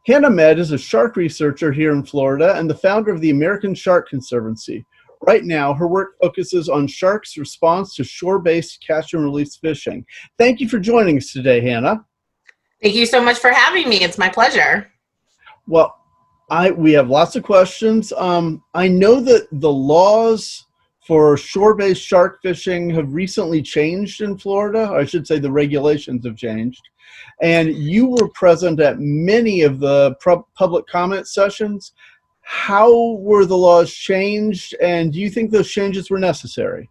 Hammerhead is a shark researcher here in Florida and the founder of the American Shark Conservancy. Right now, her work focuses on sharks' response to shore-based catch and release fishing. Thank you for joining us today, Hannah. Thank you so much for having me. It's my pleasure. Well, we have lots of questions. I know that the laws for shore-based shark fishing have recently changed in Florida. I should say the regulations have changed. And you were present at many of the public comment sessions. How were the laws changed, and do you think those changes were necessary?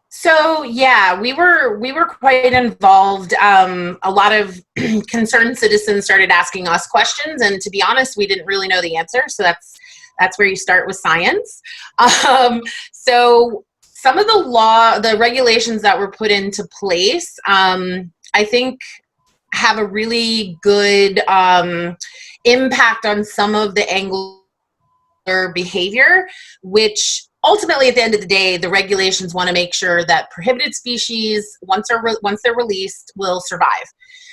So yeah, we were quite involved. A lot of concerned citizens started asking us questions, and to be honest, we didn't really know the answer. So that's where you start with science. So some of the regulations that were put into place, I think, have a really good impact on some of the angler behavior, which ultimately, at the end of the day, the regulations want to make sure that prohibited species, once they're released, will survive.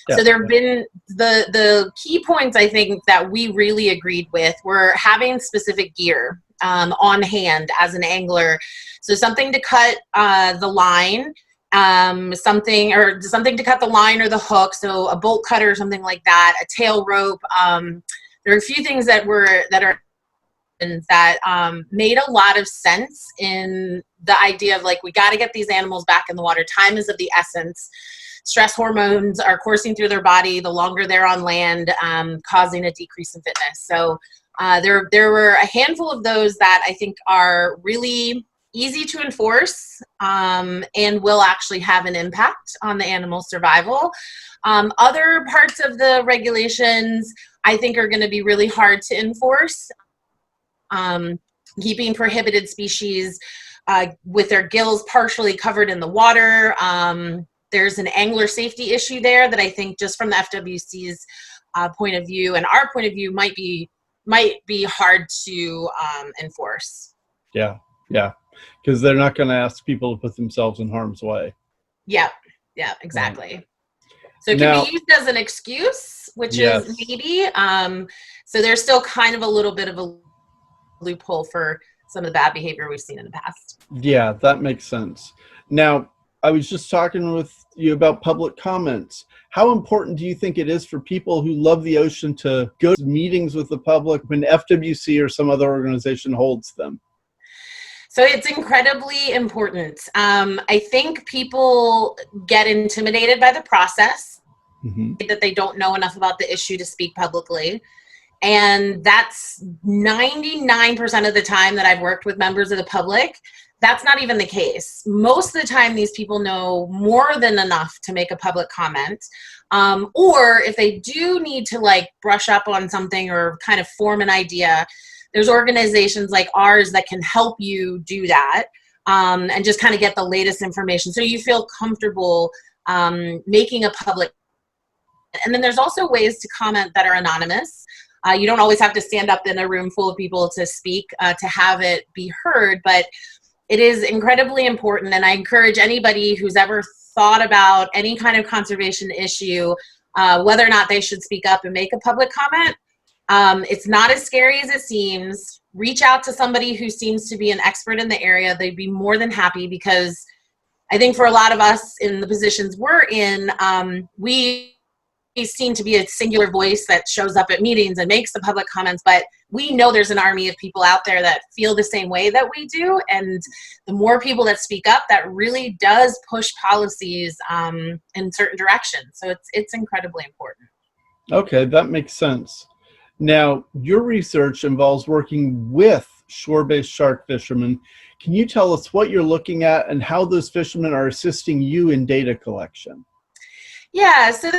Yeah. So there have been the key points, I think, that we really agreed with were having specific gear on hand as an angler. So something to cut the line, something to cut the line or the hook, so a bolt cutter or something like that, a tail rope. There are a few things that made a lot of sense in the idea of, like, we got to get these animals back in the water. Time is of the essence. Stress hormones are coursing through their body the longer they're on land, causing a decrease in fitness. So there were a handful of those that I think are really easy to enforce and will actually have an impact on the animal's survival. Other parts of the regulations I think are going to be really hard to enforce. Keeping prohibited species with their gills partially covered in the water. There's an angler safety issue there that I think, just from the FWC's point of view and our point of view, might be hard to enforce. Yeah, because they're not going to ask people to put themselves in harm's way. Yeah, exactly. So it can be used as an excuse, which is maybe. So there's still kind of a little bit of a loophole for some of the bad behavior we've seen in the past. Yeah, that makes sense. Now, I was just talking with you about public comments. How important do you think it is for people who love the ocean to go to meetings with the public when FWC or some other organization holds them? So it's incredibly important. I think people get intimidated by the process, that they don't know enough about the issue to speak publicly. And that's 99% of the time that I've worked with members of the public. That's not even the case. Most of the time, these people know more than enough to make a public comment. Or if they do need to, like, brush up on something or kind of form an idea, there's organizations like ours that can help you do that and just kind of get the latest information so you feel comfortable making a public. And then there's also ways to comment that are anonymous. You don't always have to stand up in a room full of people to speak to have it be heard, but it is incredibly important. And I encourage anybody who's ever thought about any kind of conservation issue, whether or not they should speak up and make a public comment. It's not as scary as it seems. Reach out to somebody who seems to be an expert in the area. They'd be more than happy, because I think for a lot of us in the positions we're in, we seem to be a singular voice that shows up at meetings and makes the public comments, but we know there's an army of people out there that feel the same way that we do, and the more people that speak up, that really does push policies in certain directions. So it's incredibly important. Okay, that makes sense. Now, your research involves working with shore-based shark fishermen. Can you tell us what you're looking at and how those fishermen are assisting you in data collection? Yeah, so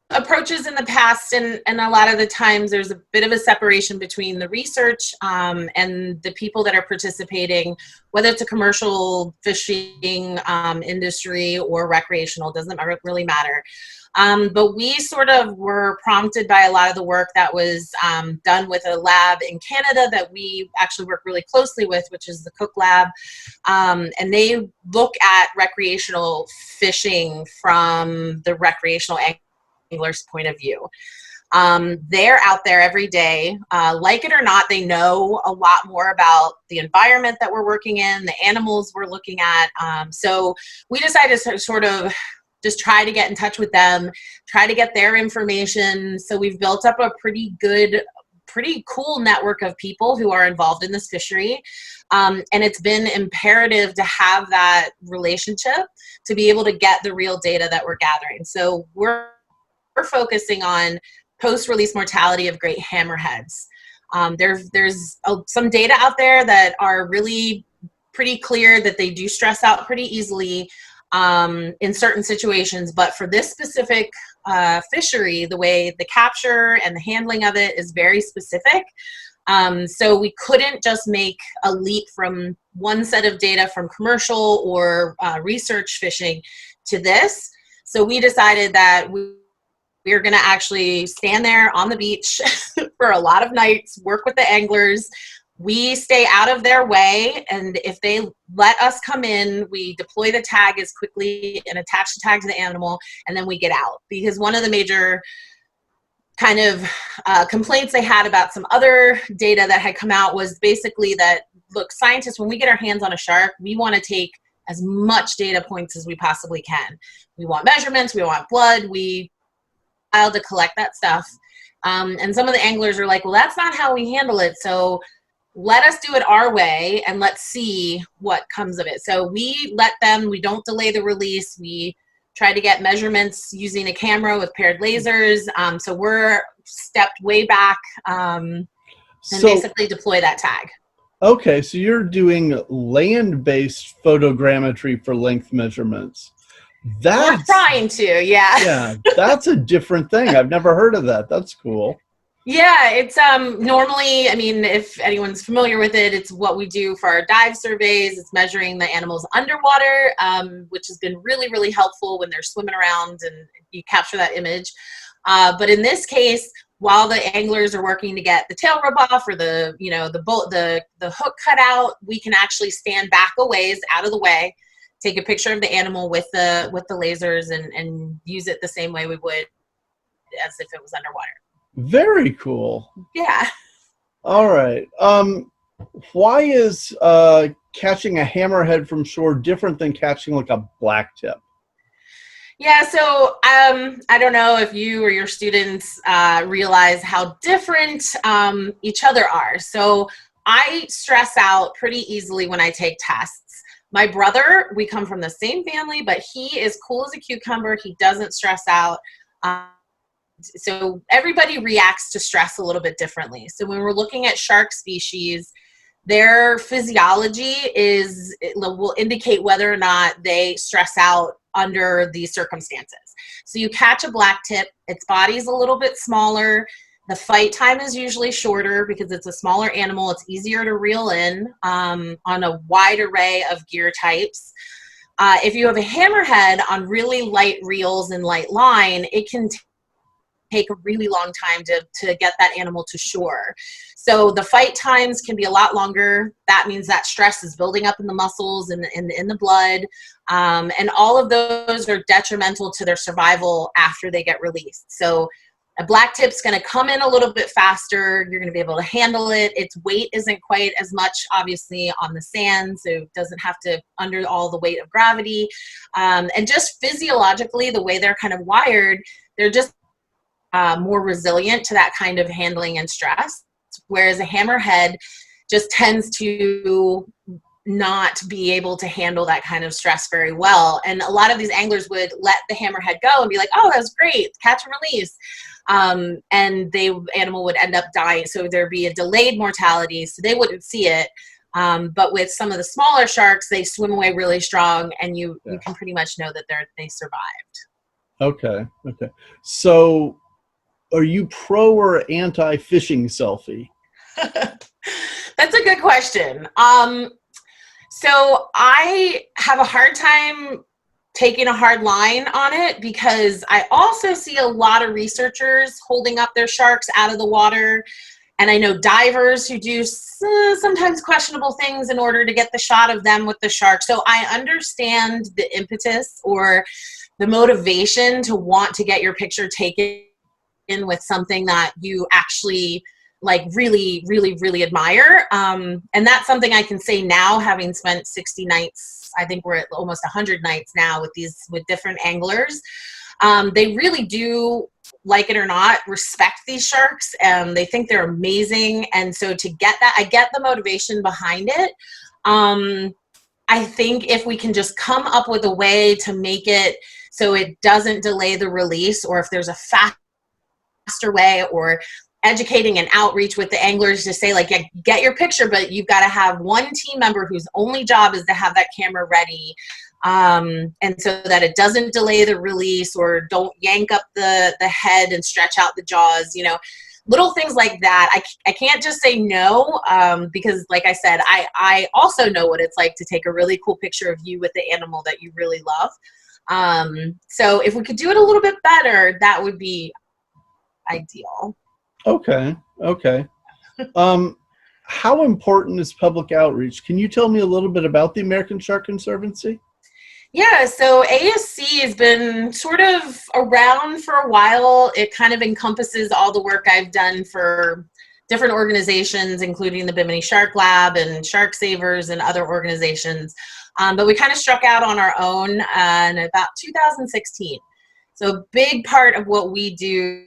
approaches in the past, and a lot of the times there's a bit of a separation between the research and the people that are participating, whether it's a commercial fishing industry or recreational, doesn't really matter. But we sort of were prompted by a lot of the work that was done with a lab in Canada that we actually work really closely with, which is the Cook Lab. And they look at recreational fishing from the recreational angler's point of view. They're out there every day. Like it or not, they know a lot more about the environment that we're working in, the animals we're looking at. So we decided to sort of just try to get in touch with them, try to get their information. So we've built up a pretty cool network of people who are involved in this fishery. And it's been imperative to have that relationship to be able to get the real data that we're gathering. So we're focusing on post-release mortality of great hammerheads. There's some data out there that are really pretty clear that they do stress out pretty easily in certain situations, but for this specific fishery, the way the capture and the handling of it is very specific. So we couldn't just make a leap from one set of data from commercial or research fishing to this. So we decided that we're going to actually stand there on the beach for a lot of nights, work with the anglers. We stay out of their way, and if they let us come in, we deploy the tag as quickly and attach the tag to the animal, and then we get out. Because one of the major kind of complaints they had about some other data that had come out was basically that, look, scientists, when we get our hands on a shark, we want to take as much data points as we possibly can. We want measurements, we want blood, we to collect that stuff. And some of the anglers are like, well, that's not how we handle it. So let us do it our way and let's see what comes of it. So we let them, we don't delay the release. We try to get measurements using a camera with paired lasers. So we're stepped way back and basically deploy that tag. Okay, so you're doing land-based photogrammetry for length measurements. We're trying to, yeah. Yeah, that's a different thing. I've never heard of that. That's cool. Yeah, it's normally, I mean, if anyone's familiar with it, it's what we do for our dive surveys. It's measuring the animals underwater, which has been really, really helpful when they're swimming around and you capture that image. But in this case, while the anglers are working to get the tail rub off or the, you know, the hook cut out, we can actually stand back a ways out of the way, take a picture of the animal with the lasers and use it the same way we would as if it was underwater. Very cool. Yeah. All right. Why is catching a hammerhead from shore different than catching like a blacktip? Yeah, so I don't know if you or your students realize how different each other are. So I stress out pretty easily when I take tests. My brother, we come from the same family, but he is cool as a cucumber. He doesn't stress out. So everybody reacts to stress a little bit differently. So when we're looking at shark species, their physiology will indicate whether or not they stress out under these circumstances. So you catch a blacktip, its body's a little bit smaller. The fight time is usually shorter because it's a smaller animal. It's easier to reel in on a wide array of gear types. If you have a hammerhead on really light reels and light line, it can take a really long time to get that animal to shore. So the fight times can be a lot longer. That means that stress is building up in the muscles and in the blood. And all of those are detrimental to their survival after they get released. So a blacktip's going to come in a little bit faster. You're going to be able to handle it. Its weight isn't quite as much, obviously, on the sand, so it doesn't have to under all the weight of gravity. And just physiologically, the way they're kind of wired, they're just more resilient to that kind of handling and stress, whereas a hammerhead just tends to not be able to handle that kind of stress very well. And a lot of these anglers would let the hammerhead go and be like, oh, that was great, catch and release. And the animal would end up dying. So there'd be a delayed mortality, so they wouldn't see it. But with some of the smaller sharks, they swim away really strong, and you can pretty much know that they survived. Okay. So are you pro or anti fishing selfie? That's a good question. So I have a hard time taking a hard line on it because I also see a lot of researchers holding up their sharks out of the water. And I know divers who do sometimes questionable things in order to get the shot of them with the shark. So I understand the impetus or the motivation to want to get your picture taken in with something that you actually like really, really, really admire. And that's something I can say now, having spent 60 nights, I think we're at almost 100 nights now with different anglers. They really do, like it or not, respect these sharks. They think they're amazing. And so to get that, I get the motivation behind it. I think if we can just come up with a way to make it so it doesn't delay the release, or if there's a faster way, or educating and outreach with the anglers to say, like, yeah, get your picture, but you've got to have one team member whose only job is to have that camera ready. And so that it doesn't delay the release, or don't yank up the head and stretch out the jaws, you know, little things like that. I can't just say no, because like I said, I also know what it's like to take a really cool picture of you with the animal that you really love. So if we could do it a little bit better, that would be ideal. Okay. How important is public outreach? Can you tell me a little bit about the American Shark Conservancy? Yeah, so ASC has been sort of around for a while. It kind of encompasses all the work I've done for different organizations, including the Bimini Shark Lab and Shark Savers and other organizations. But we kind of struck out on our own in about 2016. So a big part of what we do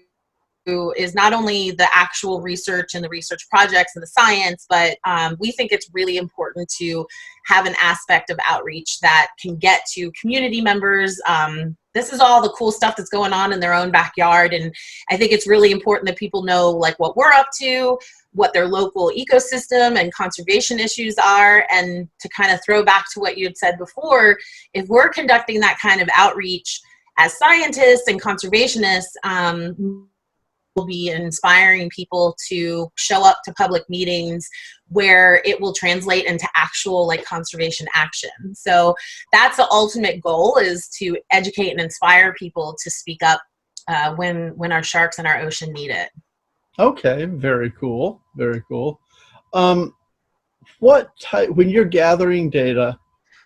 is not only the actual research and the research projects and the science, but we think it's really important to have an aspect of outreach that can get to community members. This is all the cool stuff that's going on in their own backyard, and I think it's really important that people know like what we're up to, what their local ecosystem and conservation issues are. And to kind of throw back to what you had said before, if we're conducting that kind of outreach as scientists and conservationists, will be inspiring people to show up to public meetings where it will translate into actual like conservation action. So that's the ultimate goal, is to educate and inspire people to speak up when our sharks and our ocean need it. Okay, very cool. What type, when you're gathering data,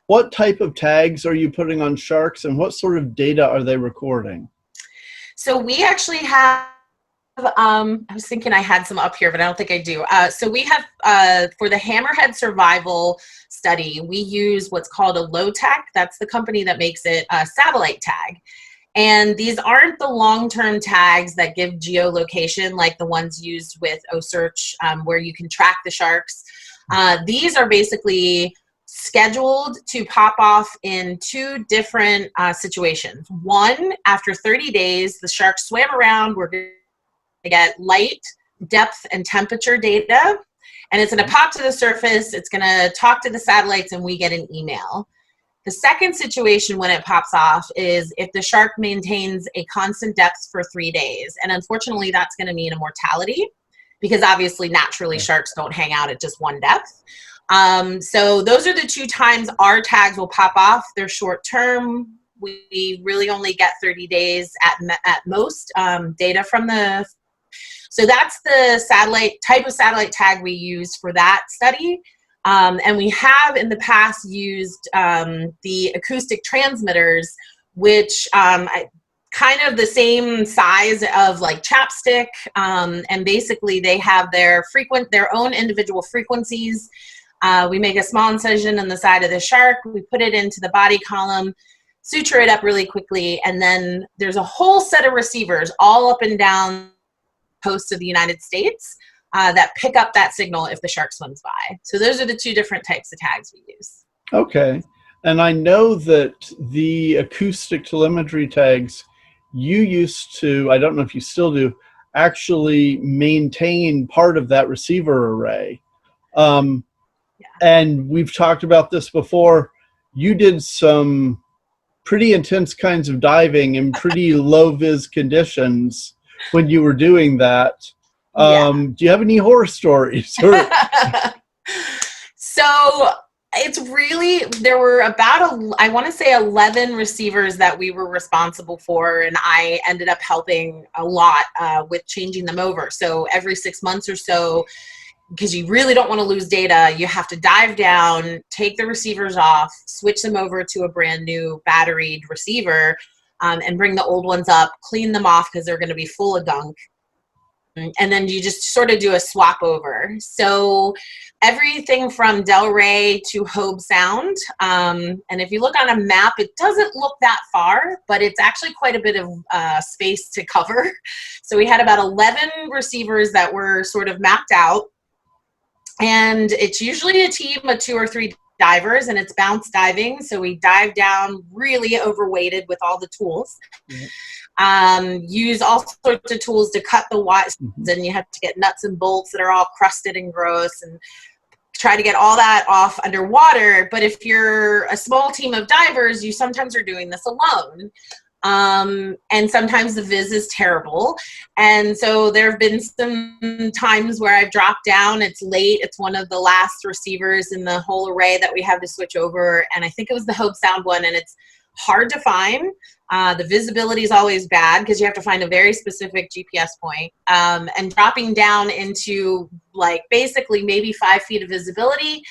what type of tags are you putting on sharks, and what sort of data are they recording? So we actually have, I was thinking I had some up here, but I don't think I do. So we have, for the Hammerhead survival study, we use what's called a low-tech, that's the company that makes it, a satellite tag. And these aren't the long-term tags that give geolocation like the ones used with OSearch, where you can track the sharks. These are basically scheduled to pop off in two different situations. One, after 30 days, the sharks swam around, we're going to get light, depth, and temperature data, and it's going to pop to the surface, it's going to talk to the satellites, and we get an email. The second situation when it pops off is if the shark maintains a constant depth for 3 days, and unfortunately that's going to mean a mortality, because obviously naturally sharks don't hang out at just one depth. So those are the two times our tags will pop off. They're short term. We really only get 30 days at most data from the. So that's the satellite type of satellite tag we use for that study. And we have in the past used the acoustic transmitters, which kind of the same size of like chapstick, and basically they have their own individual frequencies. We make a small incision in the side of the shark, we put it into the body column, suture it up really quickly, and then there's a whole set of receivers all up and down the coast of the United States that pick up that signal if the shark swims by. So those are the two different types of tags we use. Okay. And I know that the acoustic telemetry tags, you used to, I don't know if you still do, actually maintain part of that receiver array. And we've talked about this before. You did some pretty intense kinds of diving in pretty low vis conditions when you were doing that. Do you have any horror stories? So it's really, there were about, I want to say 11 receivers that we were responsible for, and I ended up helping a lot with changing them over. So every 6 months or so, because you really don't want to lose data, you have to dive down, take the receivers off, switch them over to a brand new batteried receiver. and bring the old ones up, clean them off because they're going to be full of gunk. And then you just sort of do a swap over. So everything from Delray to Hobe Sound. And if you look on a map, it doesn't look that far, but it's actually quite a bit of space to cover. So we had about 11 receivers that were sort of mapped out. And it's usually a team of 2 or 3 divers, and it's bounce diving. So we dive down really overweighted with all the tools. Use all sorts of tools to cut the wires, and you have to get nuts and bolts that are all crusted and gross, and try to get all that off underwater. But if you're a small team of divers, you sometimes are doing this alone. And sometimes the viz is terrible. And so there have been some times where I've dropped down, it's late, it's one of the last receivers in the whole array that we have to switch over. And I think it was the Hobe Sound one, and it's hard to find. The visibility is always bad because you have to find a very specific GPS point. And dropping down into like basically maybe 5 feet of visibility,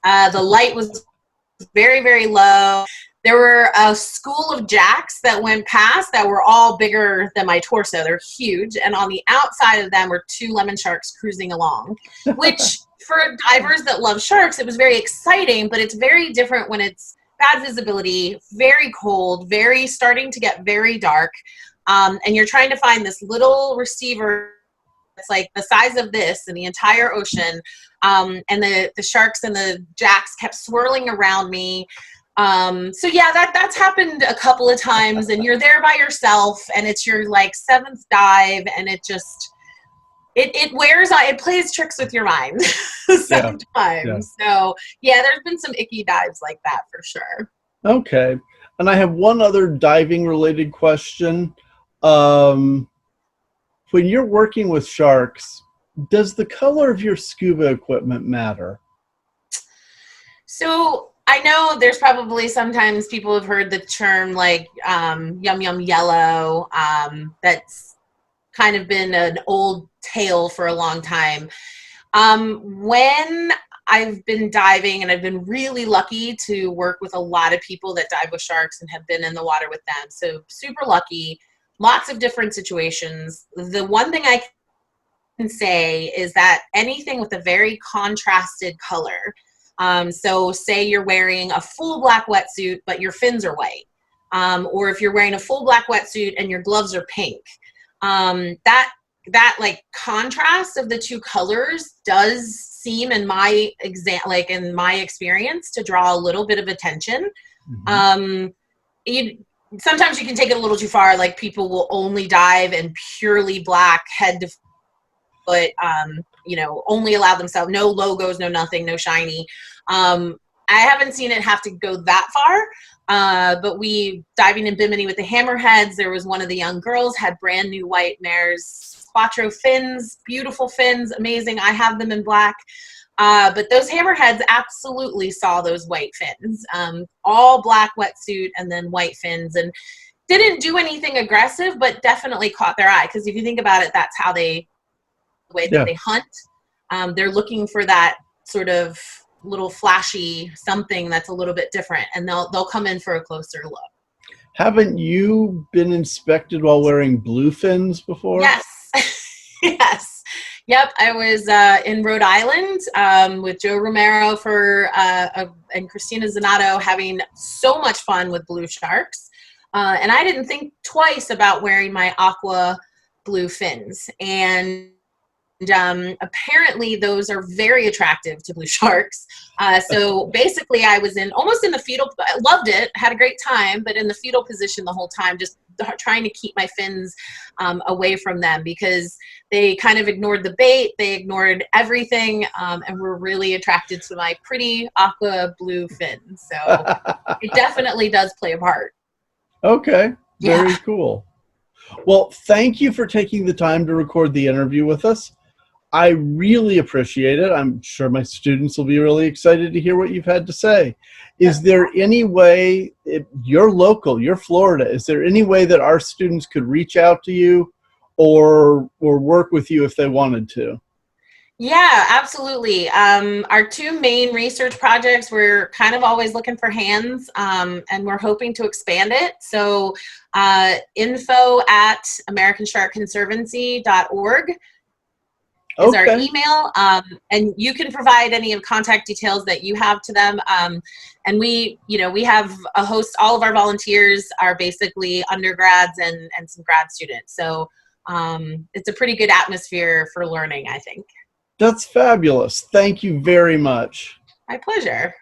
the light was very, very low. There were a school of jacks that went past that were all bigger than my torso. They're huge. And on the outside of them were 2 lemon sharks cruising along, which for divers that love sharks, it was very exciting, but it's very different when it's bad visibility, very cold, starting to get very dark. And you're trying to find this little receiver that's like the size of this in the entire ocean. And the sharks and the jacks kept swirling around me. So yeah, that's happened a couple of times, and you're there by yourself, and it's your like 7th dive, and it just, it wears on, it plays tricks with your mind sometimes. Yeah. So yeah, there's been some icky dives like that for sure. Okay. And I have one other diving related question. When you're working with sharks, does the color of your scuba equipment matter? So I know there's probably sometimes people have heard the term like yum yum yellow. That's kind of been an old tale for a long time. When I've been diving, and I've been really lucky to work with a lot of people that dive with sharks and have been in the water with them. So super lucky, lots of different situations. The one thing I can say is that anything with a very contrasted color, so say you're wearing a full black wetsuit, but your fins are white. Or if you're wearing a full black wetsuit and your gloves are pink, that like contrast of the 2 colors does seem in my experience to draw a little bit of attention. Sometimes you can take it a little too far. Like people will only dive in purely black head to foot, only allow themselves, no logos, no nothing, no shiny. I haven't seen it have to go that far, but we diving in Bimini with the Hammerheads. There was one of the young girls had brand new white mares, quattro fins, beautiful fins, amazing. I have them in black. But those Hammerheads absolutely saw those white fins, all black wetsuit and then white fins, and didn't do anything aggressive, but definitely caught their eye. Because if you think about it, that's how the way that they hunt. They're looking for that sort of little flashy something that's a little bit different, and they'll come in for a closer look. Haven't you been inspected while wearing blue fins before? Yes. Yes. Yep. I was in Rhode Island with Joe Romero and Christina Zanato, having so much fun with blue sharks. And I didn't think twice about wearing my aqua blue fins. And apparently those are very attractive to blue sharks. So basically I was almost in the fetal, I loved it, had a great time, but in the fetal position the whole time, just trying to keep my fins away from them, because they kind of ignored the bait, they ignored everything, and were really attracted to my pretty aqua blue fins. So it definitely does play a part. Okay, very cool. Well, thank you for taking the time to record the interview with us. I really appreciate it. I'm sure my students will be really excited to hear what you've had to say. Is there any way, you're local, you're Florida, is there any way that our students could reach out to you or work with you if they wanted to? Yeah, absolutely. Our two main research projects, we're kind of always looking for hands, and we're hoping to expand it. So info@americansharkconservancy.org is our Okay. email, and you can provide any of contact details that you have to them. And we have a host. All of our volunteers are basically undergrads and some grad students. So it's a pretty good atmosphere for learning, I think. That's fabulous. Thank you very much. My pleasure.